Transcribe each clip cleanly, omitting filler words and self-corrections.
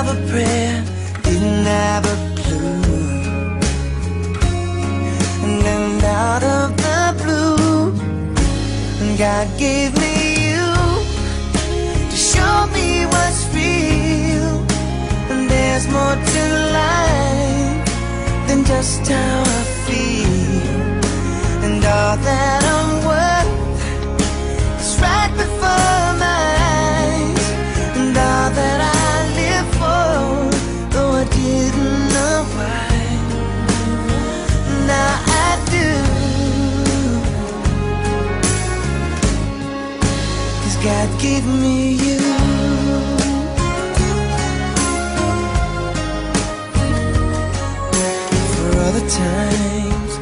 of a prayer, didn't have a clue. And then out of the blue, God gave me you to show me what's real. And there's more to life than just how I feel. And all that I'm worth is right before my eyes. And all that I live for, though I didn't know why, now I do. 'Cause God gave me you. For all the times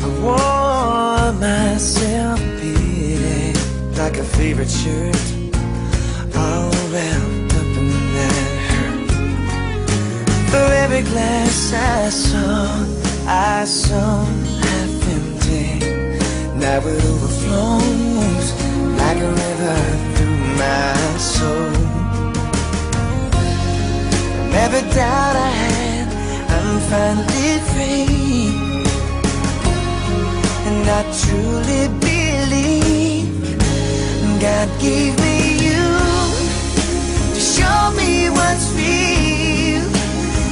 I wore myself beating like a favorite shirt, all wrapped up in that hurt. For every glass I saw half empty, now it overflows like a river through my soul. From every doubt I had, I'm finally free. And I truly believe God gave me you to show me what's real.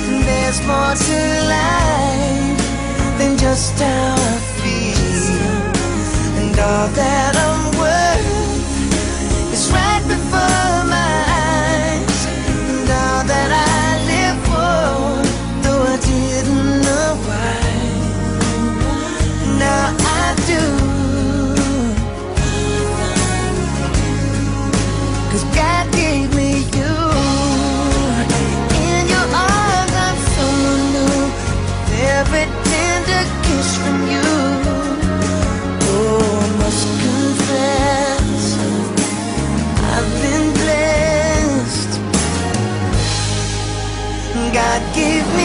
And there's more to life than just how I feel. And all that I'm worth is right before my eyes. And all that I live for, though I didn't know why, now I do. 'Cause God gave me you. In your arms I'm someone new, every tender kiss from you. Oh, I must confess, I've been blessed. God gave me